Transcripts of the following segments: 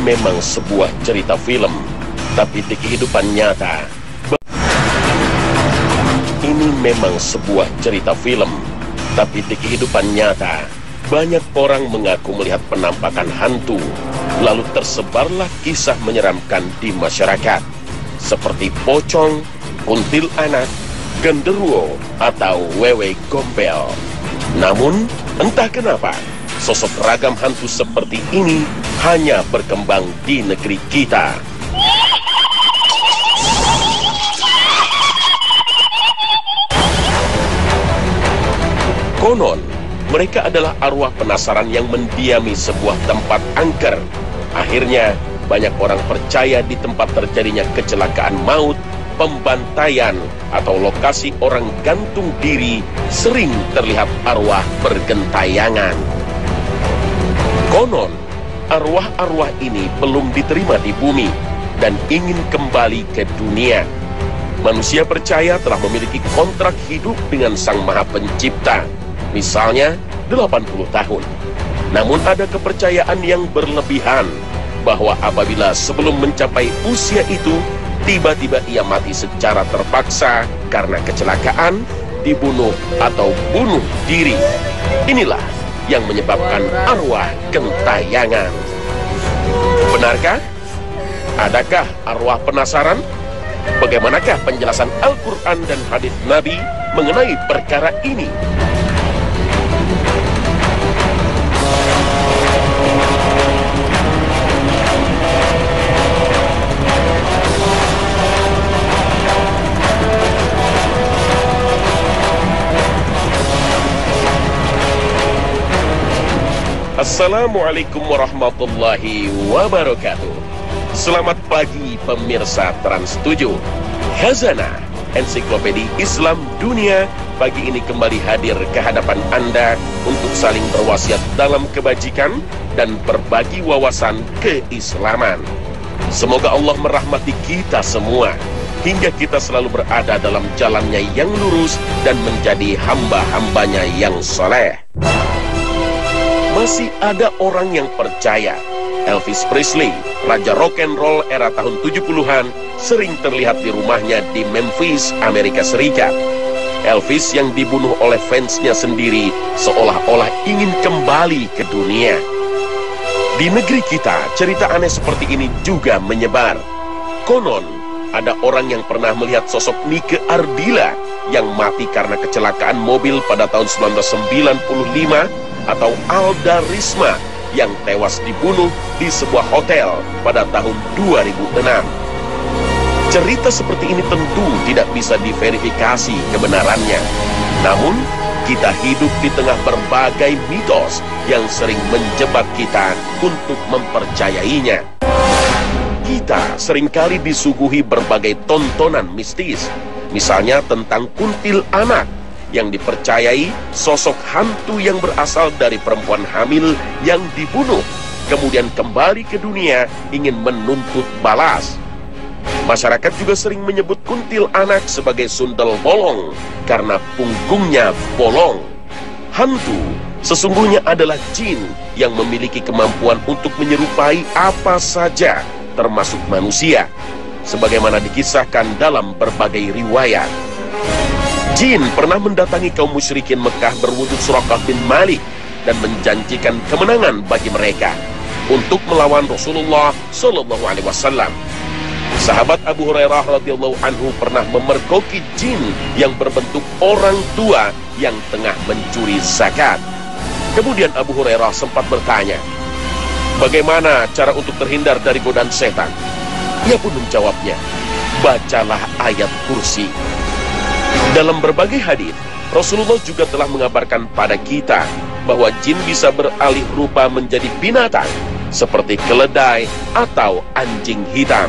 memang sebuah cerita film, tapi di kehidupan nyata banyak orang mengaku melihat penampakan hantu. Lalu tersebarlah kisah menyeramkan di masyarakat, seperti pocong, kuntilanak, genderuwo, atau wewe gombel. Namun, entah kenapa, sosok ragam hantu seperti ini hanya berkembang di negeri kita. Konon, mereka adalah arwah penasaran yang mendiami sebuah tempat angker. Akhirnya, banyak orang percaya di tempat terjadinya kecelakaan maut, pembantaian, atau lokasi orang gantung diri sering terlihat arwah bergentayangan. Konon, arwah-arwah ini belum diterima di bumi dan ingin kembali ke dunia. Manusia percaya telah memiliki kontrak hidup dengan Sang Maha Pencipta, misalnya 80 tahun. Namun ada kepercayaan yang berlebihan bahwa apabila sebelum mencapai usia itu, tiba-tiba ia mati secara terpaksa karena kecelakaan, dibunuh, atau bunuh diri. Inilah yang menyebabkan arwah gentayangan. Benarkah? Adakah arwah penasaran? Bagaimanakah penjelasan Al-Quran dan hadits Nabi mengenai perkara ini? Assalamualaikum warahmatullahi wabarakatuh. Selamat pagi pemirsa Trans 7. Khazanah Ensiklopedia Islam Dunia pagi ini kembali hadir ke hadapan Anda untuk saling berwasiat dalam kebajikan dan berbagi wawasan keislaman. Semoga Allah merahmati kita semua hingga kita selalu berada dalam jalannya yang lurus dan menjadi hamba-hambanya yang soleh. Masih ada orang yang percaya Elvis Presley, raja rock and roll era tahun 70-an, sering terlihat di rumahnya di Memphis, Amerika Serikat. Elvis yang dibunuh oleh fansnya sendiri seolah-olah ingin kembali ke dunia. Di negeri kita, cerita aneh seperti ini juga menyebar. Konon, ada orang yang pernah melihat sosok Nike Ardila yang mati karena kecelakaan mobil pada tahun 1995, atau Alda Risma yang tewas dibunuh di sebuah hotel pada tahun 2006. Cerita seperti ini tentu tidak bisa diverifikasi kebenarannya. Namun, kita hidup di tengah berbagai mitos yang sering menjebak kita untuk mempercayainya. Kita seringkali disuguhi berbagai tontonan mistis, misalnya tentang kuntilanak, yang dipercayai sosok hantu yang berasal dari perempuan hamil yang dibunuh, kemudian kembali ke dunia ingin menuntut balas. Masyarakat juga sering menyebut kuntilanak sebagai sundel bolong karena punggungnya bolong. Hantu sesungguhnya adalah jin yang memiliki kemampuan untuk menyerupai apa saja, termasuk manusia, sebagaimana dikisahkan dalam berbagai riwayat. Jin pernah mendatangi kaum musyrikin Mekah berwujud Suraqah bin Malik dan menjanjikan kemenangan bagi mereka untuk melawan Rasulullah Shallallahu Alaihi Wasallam. Sahabat Abu Hurairah radhiyallahu anhu pernah memergoki jin yang berbentuk orang tua yang tengah mencuri zakat. Kemudian Abu Hurairah sempat bertanya, bagaimana cara untuk terhindar dari godaan setan? Ia pun menjawabnya, bacalah ayat kursi. Dalam berbagai hadis, Rasulullah juga telah mengabarkan pada kita bahwa jin bisa beralih rupa menjadi binatang seperti keledai atau anjing hitam.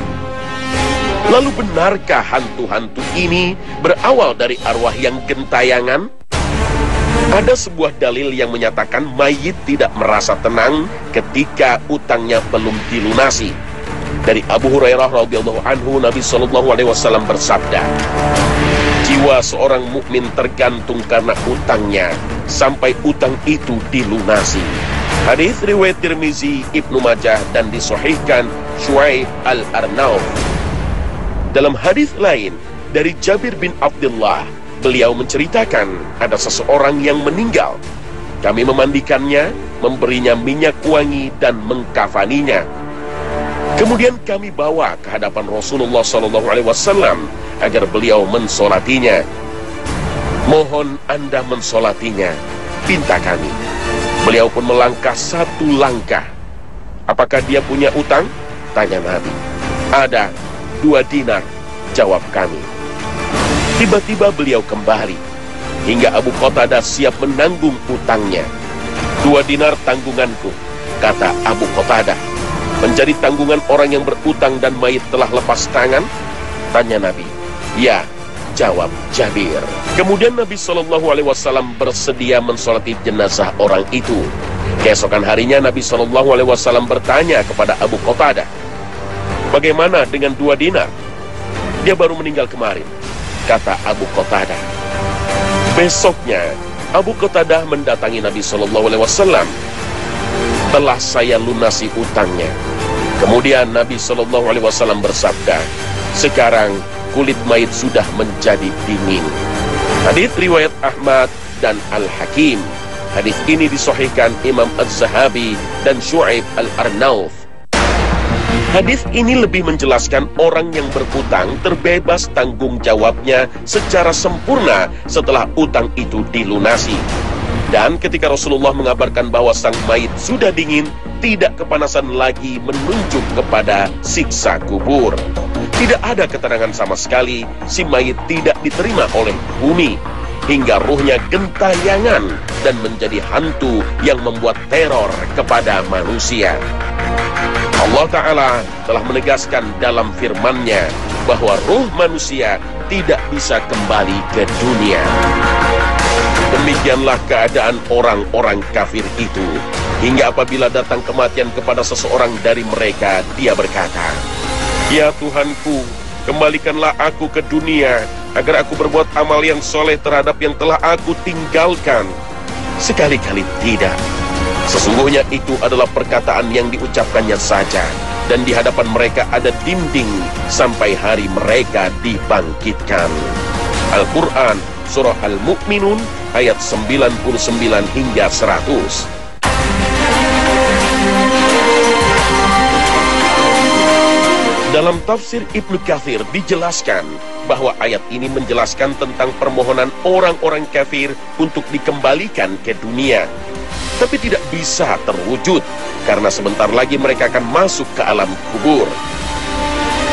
Lalu benarkah hantu-hantu ini berawal dari arwah yang gentayangan? Ada sebuah dalil yang menyatakan mayit tidak merasa tenang ketika utangnya belum dilunasi. Dari Abu Hurairah radhiyallahu anhu, Nabi Shallallahu Alaihi Wasallam bersabda, jiwa seorang mukmin tergantung karena utangnya sampai utang itu dilunasi. Hadis riwayat Tirmizi, Ibnu Majah, dan disahihkan Syuaib Al-Arnauf. Dalam hadis lain dari Jabir bin Abdullah, beliau menceritakan ada seseorang yang meninggal. Kami memandikannya, memberinya minyak wangi dan mengkafaninya. Kemudian kami bawa ke hadapan Rasulullah SAW agar beliau mensolatinya. Mohon Anda mensolatinya, pinta kami. Beliau pun melangkah satu langkah. Apakah dia punya utang? Tanya Nabi. Ada 2 dinar, jawab kami. Tiba-tiba beliau kembali, hingga Abu Qatadah siap menanggung utangnya. 2 dinar tanggunganku, kata Abu Qatadah. Menjadi tanggungan orang yang berutang dan mayit telah lepas tangan? Tanya Nabi. Ya, jawab Jabir. Kemudian Nabi SAW bersedia mensolati jenazah orang itu. Keesokan harinya Nabi SAW bertanya kepada Abu Qatadah, bagaimana dengan 2 dinar? Dia baru meninggal kemarin, kata Abu Qatadah. Besoknya Abu Qatadah mendatangi Nabi SAW. Telah saya lunasi utangnya. Kemudian Nabi SAW bersabda, sekarang kulit mayit sudah menjadi dingin. Hadis riwayat Ahmad dan Al-Hakim. Hadis ini disahihkan Imam Az-Zahabi dan Syuaib Al-Arnauf. Hadis ini lebih menjelaskan orang yang berutang terbebas tanggung jawabnya secara sempurna setelah utang itu dilunasi. Dan ketika Rasulullah mengabarkan bahwa sang mayit sudah dingin, tidak kepanasan lagi menunjuk kepada siksa kubur. Tidak ada keterangan sama sekali, si mayit tidak diterima oleh bumi, hingga ruhnya gentayangan dan menjadi hantu yang membuat teror kepada manusia. Allah Ta'ala telah menegaskan dalam firman-Nya bahwa ruh manusia tidak bisa kembali ke dunia. Demikianlah keadaan orang-orang kafir itu, hingga apabila datang kematian kepada seseorang dari mereka, dia berkata, ya Tuhanku, kembalikanlah aku ke dunia, agar aku berbuat amal yang soleh terhadap yang telah aku tinggalkan. Sekali-kali tidak. Sesungguhnya itu adalah perkataan yang diucapkannya saja, dan di hadapan mereka ada dinding sampai hari mereka dibangkitkan. Al-Quran, Surah Al-Mu'minun, ayat 99 hingga 100. Dalam tafsir Ibnu Katsir dijelaskan bahwa ayat ini menjelaskan tentang permohonan orang-orang kafir untuk dikembalikan ke dunia. Tapi tidak bisa terwujud, karena sebentar lagi mereka akan masuk ke alam kubur.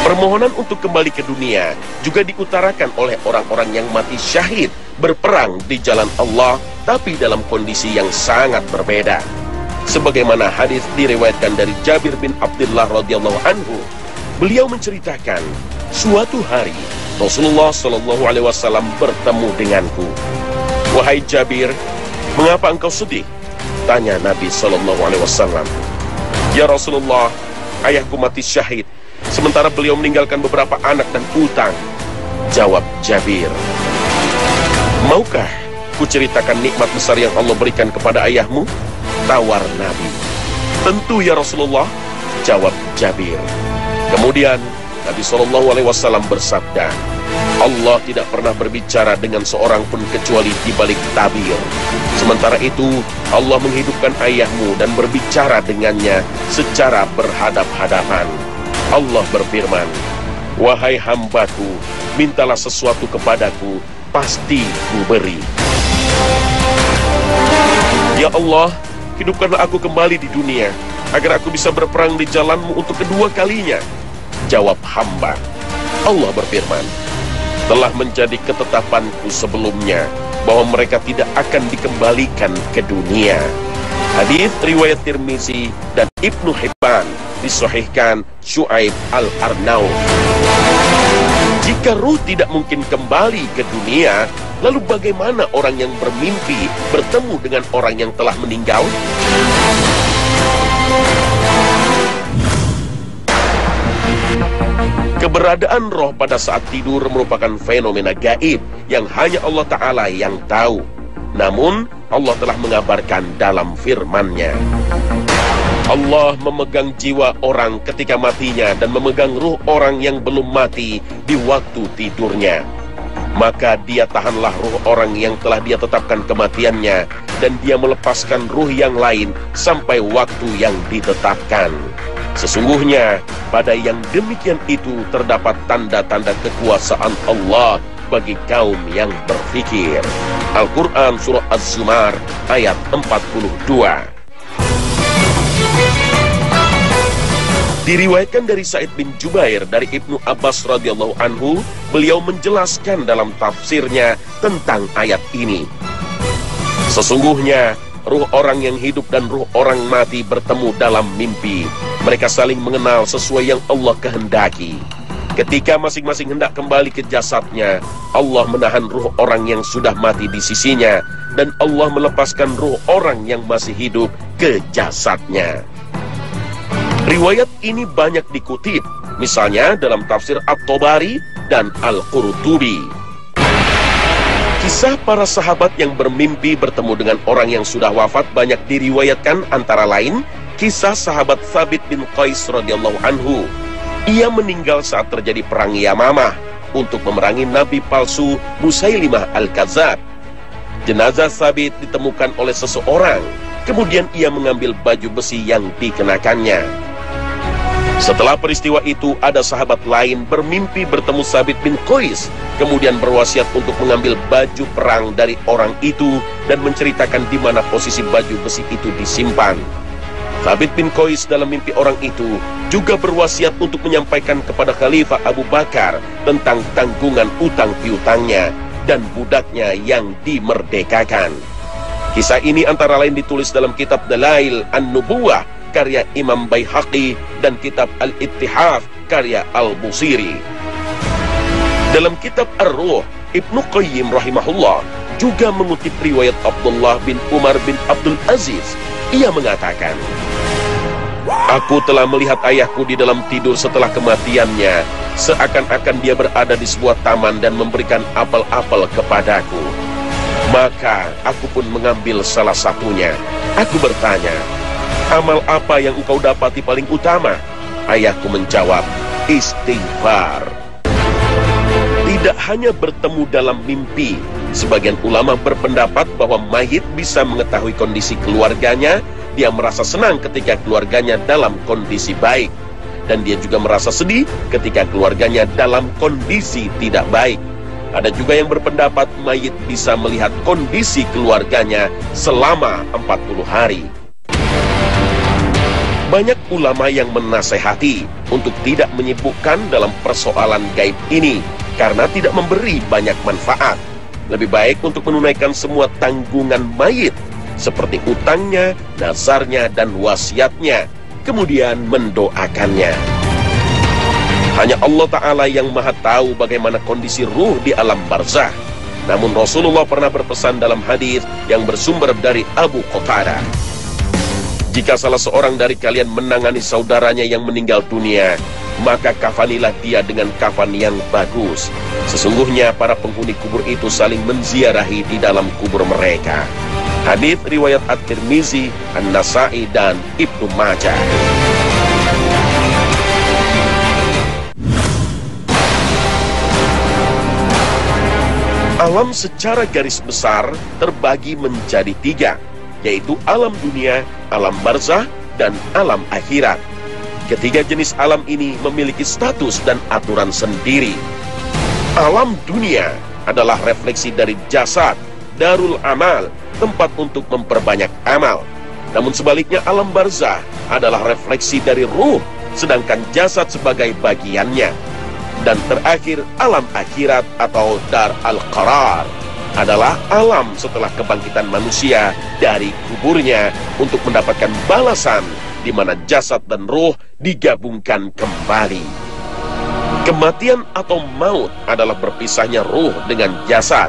Permohonan untuk kembali ke dunia juga diutarakan oleh orang-orang yang mati syahid berperang di jalan Allah, tapi dalam kondisi yang sangat berbeda. Sebagaimana hadis diriwayatkan dari Jabir bin Abdullah radhiyallahu anhu, beliau menceritakan, suatu hari Rasulullah SAW bertemu denganku. Wahai Jabir, mengapa engkau sedih? Tanya Nabi SAW. Ya Rasulullah, ayahku mati syahid, sementara beliau meninggalkan beberapa anak dan utang. Jawab Jabir, maukah kuceritakan nikmat besar yang Allah berikan kepada ayahmu? Tawar Nabi. Tentu ya Rasulullah, jawab Jabir. Kemudian Nabi SAW bersabda, Allah tidak pernah berbicara dengan seorang pun kecuali di balik tabir. Sementara itu Allah menghidupkan ayahmu dan berbicara dengannya secara berhadap-hadapan. Allah berfirman, wahai hambaku, mintalah sesuatu kepadaku, pasti ku beri. Ya Allah, hidupkanlah aku kembali di dunia, agar aku bisa berperang di jalanmu untuk kedua kalinya. Jawab hamba. Allah berfirman, telah menjadi ketetapanku sebelumnya bahwa mereka tidak akan dikembalikan ke dunia. Hadis riwayat Tirmizi dan Ibnu Hibban, disahihkan Syuaib Al-Arnauf. Jika ruh tidak mungkin kembali ke dunia, lalu bagaimana orang yang bermimpi bertemu dengan orang yang telah meninggal? Keberadaan roh pada saat tidur merupakan fenomena gaib yang hanya Allah Ta'ala yang tahu. Namun, Allah telah mengabarkan dalam firman-Nya, Allah memegang jiwa orang ketika matinya dan memegang ruh orang yang belum mati di waktu tidurnya. Maka dia tahanlah ruh orang yang telah dia tetapkan kematiannya, dan dia melepaskan ruh yang lain sampai waktu yang ditetapkan. Sesungguhnya pada yang demikian itu terdapat tanda-tanda kekuasaan Allah bagi kaum yang berfikir. Al-Quran Surah Az-Zumar ayat 42. Diriwayatkan dari Sa'id bin Jubair dari Ibnu Abbas radhiyallahu anhu, beliau menjelaskan dalam tafsirnya tentang ayat ini. Sesungguhnya ruh orang yang hidup dan ruh orang mati bertemu dalam mimpi. Mereka saling mengenal sesuai yang Allah kehendaki. Ketika masing-masing hendak kembali ke jasadnya, Allah menahan ruh orang yang sudah mati di sisinya, dan Allah melepaskan ruh orang yang masih hidup ke jasadnya. Riwayat ini banyak dikutip, misalnya dalam tafsir At-Tabari dan Al-Qurtubi. Kisah para sahabat yang bermimpi bertemu dengan orang yang sudah wafat banyak diriwayatkan, antara lain kisah sahabat Thabit bin Qais radhiyallahu anhu. Ia meninggal saat terjadi perang Yamamah untuk memerangi nabi palsu Musailimah Al-Kadzab. Jenazah Thabit ditemukan oleh seseorang, kemudian ia mengambil baju besi yang dikenakannya. Setelah peristiwa itu, ada sahabat lain bermimpi bertemu Thabit bin Qais, kemudian berwasiat untuk mengambil baju perang dari orang itu dan menceritakan di mana posisi baju besi itu disimpan. Thabit bin Qais dalam mimpi orang itu juga berwasiat untuk menyampaikan kepada Khalifah Abu Bakar tentang tanggungan utang piutangnya dan budaknya yang dimerdekakan. Kisah ini antara lain ditulis dalam kitab Dalail An-Nubuwah karya Imam Baihaqi dan kitab Al-Ittihaf karya Al-Busiri. Dalam kitab Ar-Ruh, Ibnu Qayyim rahimahullah juga mengutip riwayat Abdullah bin Umar bin Abdul Aziz. Ia mengatakan, aku telah melihat ayahku di dalam tidur setelah kematiannya, seakan-akan dia berada di sebuah taman dan memberikan apel-apel kepadaku. Maka aku pun mengambil salah satunya. Aku bertanya, amal apa yang engkau dapati paling utama? Ayahku menjawab, istighfar. Tidak hanya bertemu dalam mimpi, sebagian ulama berpendapat bahwa mayit bisa mengetahui kondisi keluarganya. Dia merasa senang ketika keluarganya dalam kondisi baik, dan dia juga merasa sedih ketika keluarganya dalam kondisi tidak baik. Ada juga yang berpendapat mayit bisa melihat kondisi keluarganya selama 40 hari. Banyak ulama yang menasehati untuk tidak menyibukkan dalam persoalan gaib ini karena tidak memberi banyak manfaat. Lebih baik untuk menunaikan semua tanggungan mayit seperti utangnya, nazarnya, dan wasiatnya, kemudian mendoakannya. Hanya Allah Ta'ala yang maha tahu bagaimana kondisi ruh di alam barzah. Namun Rasulullah pernah berpesan dalam hadis yang bersumber dari Abu Qatadah, jika salah seorang dari kalian menangani saudaranya yang meninggal dunia, maka kafanilah dia dengan kafan yang bagus. Sesungguhnya para penghuni kubur itu saling menziarahi di dalam kubur mereka. Hadits riwayat At-Tirmizi, An-Nasai, dan Ibnu Majah. Alam secara garis besar terbagi menjadi 3, yaitu alam dunia, alam barzah, dan alam akhirat. Ketiga jenis alam ini memiliki status dan aturan sendiri. Alam dunia adalah refleksi dari jasad, darul amal, tempat untuk memperbanyak amal. Namun sebaliknya alam barzah adalah refleksi dari ruh, sedangkan jasad sebagai bagiannya. Dan terakhir alam akhirat atau dar al-qarar adalah alam setelah kebangkitan manusia dari kuburnya untuk mendapatkan balasan di mana jasad dan ruh digabungkan kembali. Kematian atau maut adalah berpisahnya ruh dengan jasad.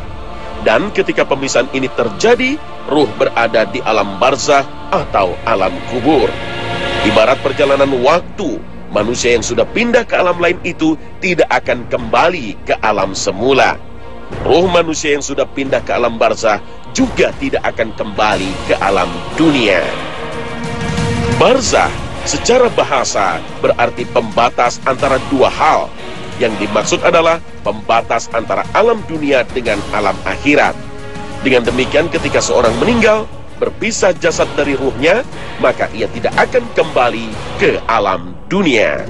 Dan ketika pemisahan ini terjadi, ruh berada di alam barzah atau alam kubur. Ibarat perjalanan waktu, manusia yang sudah pindah ke alam lain itu tidak akan kembali ke alam semula. Ruh manusia yang sudah pindah ke alam barzah juga tidak akan kembali ke alam dunia. Barzah secara bahasa berarti pembatas antara dua hal. Yang dimaksud adalah pembatas antara alam dunia dengan alam akhirat. Dengan demikian ketika seorang meninggal, berpisah jasad dari ruhnya, maka ia tidak akan kembali ke alam dunia.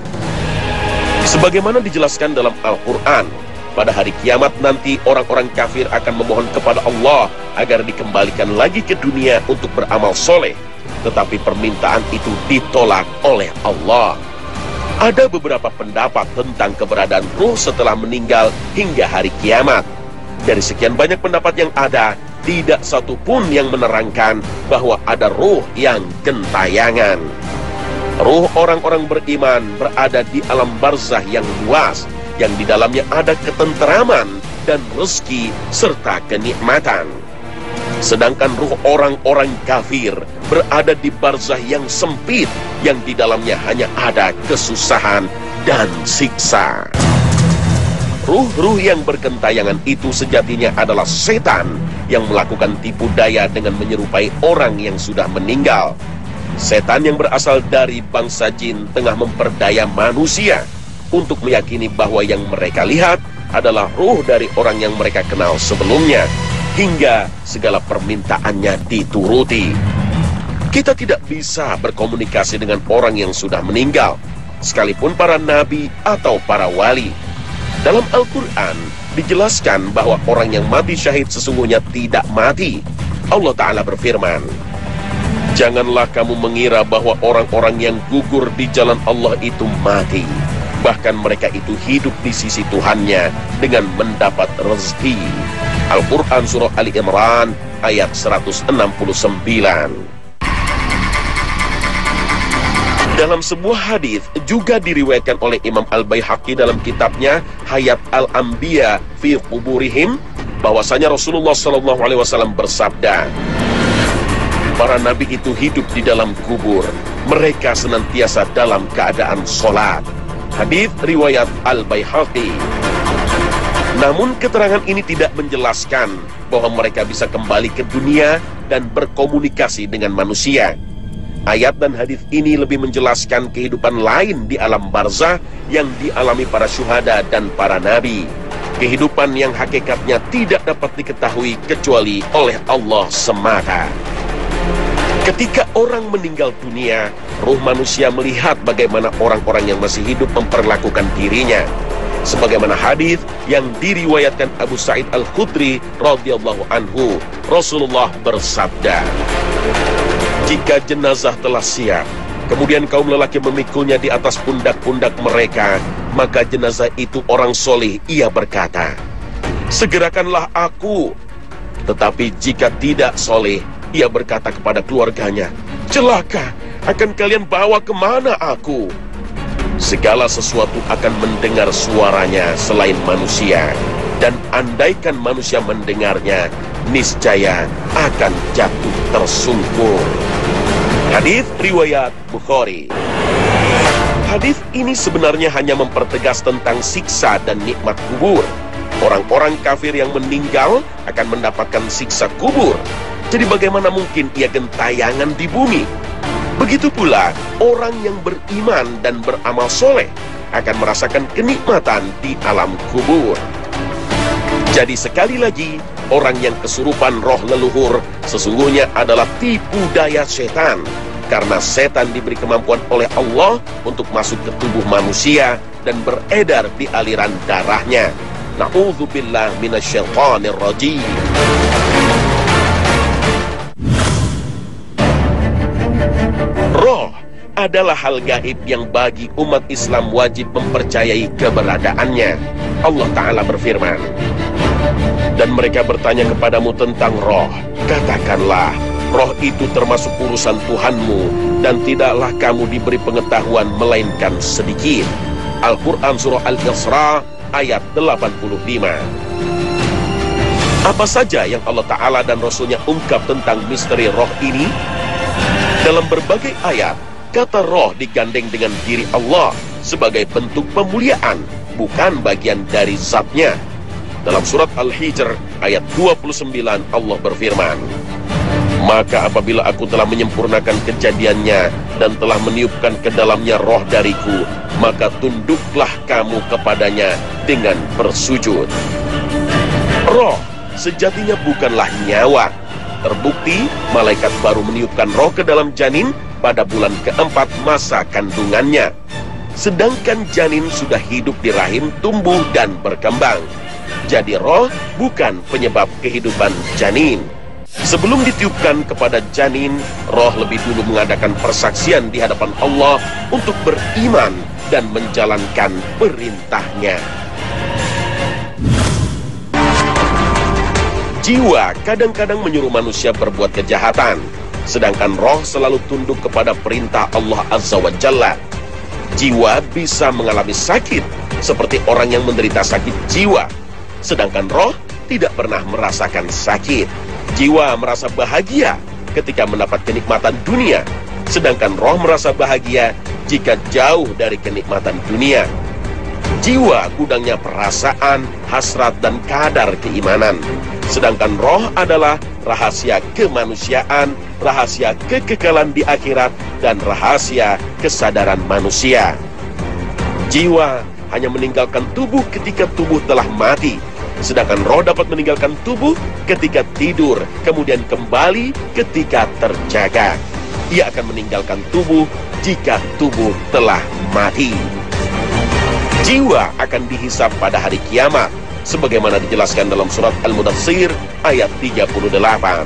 Sebagaimana dijelaskan dalam Al-Quran, pada hari kiamat nanti orang-orang kafir akan memohon kepada Allah agar dikembalikan lagi ke dunia untuk beramal soleh. Tetapi permintaan itu ditolak oleh Allah. Ada beberapa pendapat tentang keberadaan ruh setelah meninggal hingga hari kiamat. Dari sekian banyak pendapat yang ada, tidak satu pun yang menerangkan bahwa ada ruh yang gentayangan. Ruh orang-orang beriman berada di alam barzah yang luas, yang di dalamnya ada ketenteraman dan rezeki serta kenikmatan. Sedangkan ruh orang-orang kafir berada di barzah yang sempit, yang di dalamnya hanya ada kesusahan dan siksa. Ruh-ruh yang bergentayangan itu sejatinya adalah setan yang melakukan tipu daya dengan menyerupai orang yang sudah meninggal. Setan yang berasal dari bangsa jin tengah memperdaya manusia untuk meyakini bahwa yang mereka lihat adalah ruh dari orang yang mereka kenal sebelumnya, hingga segala permintaannya dituruti. Kita tidak bisa berkomunikasi dengan orang yang sudah meninggal, sekalipun para nabi atau para wali. Dalam Al-Quran dijelaskan bahwa orang yang mati syahid sesungguhnya tidak mati. Allah Ta'ala berfirman, "Janganlah kamu mengira bahwa orang-orang yang gugur di jalan Allah itu mati. Bahkan mereka itu hidup di sisi Tuhannya dengan mendapat rezeki." Al-Quran Surah Ali Imran ayat 169. Dalam sebuah hadis juga diriwayatkan oleh Imam Al-Baihaqi dalam kitabnya Hayat Al-Anbiya fi Quburihim, bahwasanya Rasulullah SAW bersabda, "Para nabi itu hidup di dalam kubur. Mereka senantiasa dalam keadaan sholat." Hadis riwayat Al-Baihaqi. Namun keterangan ini tidak menjelaskan bahwa mereka bisa kembali ke dunia dan berkomunikasi dengan manusia. Ayat dan hadis ini lebih menjelaskan kehidupan lain di alam barzah yang dialami para syuhada dan para nabi. Kehidupan yang hakikatnya tidak dapat diketahui kecuali oleh Allah semata. Ketika orang meninggal dunia, ruh manusia melihat bagaimana orang-orang yang masih hidup memperlakukan dirinya. Sebagaimana hadis yang diriwayatkan Abu Sa'id Al-Khudri radhiyallahu anhu, Rasulullah bersabda, "Jika jenazah telah siap, kemudian kaum lelaki memikulnya di atas pundak-pundak mereka, maka jenazah itu orang soleh, ia berkata, 'Segerakanlah aku.' Tetapi jika tidak soleh, ia berkata kepada keluarganya, 'Celaka, akan kalian bawa kemana aku?' Segala sesuatu akan mendengar suaranya selain manusia, dan andaikan manusia mendengarnya, niscaya akan jatuh tersungkur." Hadis riwayat Bukhari. Hadis ini sebenarnya hanya mempertegas tentang siksa dan nikmat kubur. Orang-orang kafir yang meninggal akan mendapatkan siksa kubur. Jadi bagaimana mungkin ia gentayangan di bumi? Begitu pula orang yang beriman dan beramal soleh akan merasakan kenikmatan di alam kubur. Jadi sekali lagi, orang yang kesurupan roh leluhur sesungguhnya adalah tipu daya setan, karena setan diberi kemampuan oleh Allah untuk masuk ke tubuh manusia dan beredar di aliran darahnya. Na'udzubillah minasyaitonir rajim. Roh adalah hal gaib yang bagi umat Islam wajib mempercayai keberadaannya. Allah Ta'ala berfirman, "Dan mereka bertanya kepadamu tentang roh. Katakanlah, roh itu termasuk urusan Tuhanmu, dan tidaklah kamu diberi pengetahuan melainkan sedikit." Al-Quran Surah Al-Isra ayat 85. Apa saja yang Allah Ta'ala dan Rasulnya ungkap tentang misteri roh ini? Dalam berbagai ayat, kata roh digandeng dengan diri Allah sebagai bentuk pemuliaan, bukan bagian dari zatnya. Dalam surat Al-Hijr ayat 29 Allah berfirman, "Maka apabila aku telah menyempurnakan kejadiannya dan telah meniupkan ke dalamnya roh dariku, maka tunduklah kamu kepadanya dengan bersujud." Roh sejatinya bukanlah nyawa. Terbukti malaikat baru meniupkan roh ke dalam janin pada bulan keempat masa kandungannya. Sedangkan janin sudah hidup di rahim, tumbuh dan berkembang. Jadi roh bukan penyebab kehidupan janin. Sebelum ditiupkan kepada janin, roh lebih dulu mengadakan persaksian di hadapan Allah untuk beriman dan menjalankan perintahnya. Jiwa kadang-kadang menyuruh manusia berbuat kejahatan, sedangkan roh selalu tunduk kepada perintah Allah Azza wa Jalla. Jiwa bisa mengalami sakit, seperti orang yang menderita sakit jiwa, sedangkan roh tidak pernah merasakan sakit. Jiwa merasa bahagia ketika mendapat kenikmatan dunia, sedangkan roh merasa bahagia jika jauh dari kenikmatan dunia. Jiwa gudangnya perasaan, hasrat, dan kadar keimanan, sedangkan roh adalah rahasia kemanusiaan, rahasia kekekalan di akhirat, dan rahasia kesadaran manusia. Jiwa hanya meninggalkan tubuh ketika tubuh telah mati, sedangkan roh dapat meninggalkan tubuh ketika tidur, kemudian kembali ketika terjaga. Ia akan meninggalkan tubuh jika tubuh telah mati. Jiwa akan dihisab pada hari kiamat, sebagaimana dijelaskan dalam surat Al-Mudaththir ayat 38.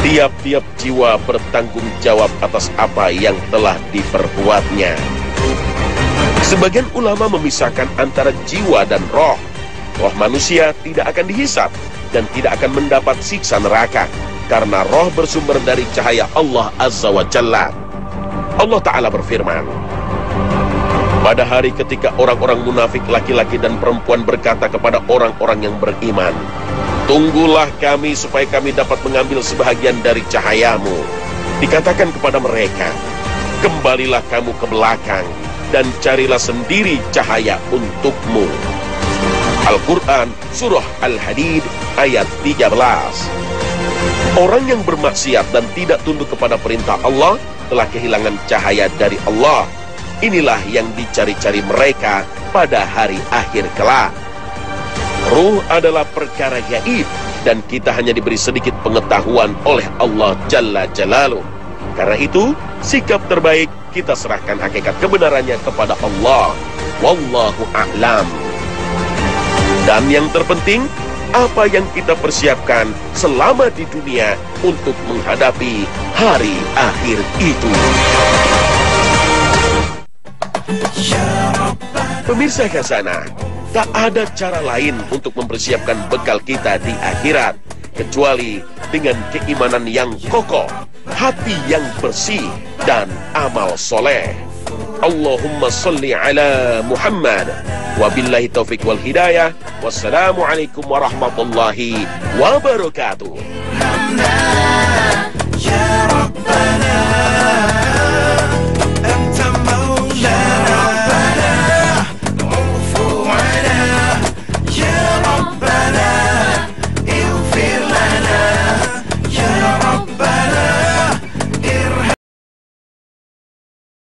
Tiap-tiap jiwa bertanggung jawab atas apa yang telah diperbuatnya. Sebagian ulama memisahkan antara jiwa dan roh. Roh manusia tidak akan dihisab dan tidak akan mendapat siksa neraka, karena roh bersumber dari cahaya Allah Azza wa Jalla. Allah Ta'ala berfirman, "Pada hari ketika orang-orang munafik laki-laki dan perempuan berkata kepada orang-orang yang beriman, 'Tunggulah kami supaya kami dapat mengambil sebahagian dari cahayamu.' Dikatakan kepada mereka, 'Kembalilah kamu ke belakang dan carilah sendiri cahaya untukmu.'" Al-Quran Surah Al-Hadid ayat 13. Orang yang bermaksiat dan tidak tunduk kepada perintah Allah telah kehilangan cahaya dari Allah. Inilah yang dicari-cari mereka pada hari akhir kelak. Ruh adalah perkara gaib, dan kita hanya diberi sedikit pengetahuan oleh Allah Jalla Jalaluh. Karena itu, sikap terbaik kita serahkan hakikat kebenarannya kepada Allah. Wallahu a'lam. Dan yang terpenting, apa yang kita persiapkan selama di dunia untuk menghadapi hari akhir itu. Pemirsa Khazanah, tak ada cara lain untuk mempersiapkan bekal kita di akhirat kecuali dengan keimanan yang kokoh, hati yang bersih, dan amal soleh. Allahumma salli ala Muhammad. Wabillahi taufiq wal hidayah. Wassalamualaikum warahmatullahi wabarakatuh.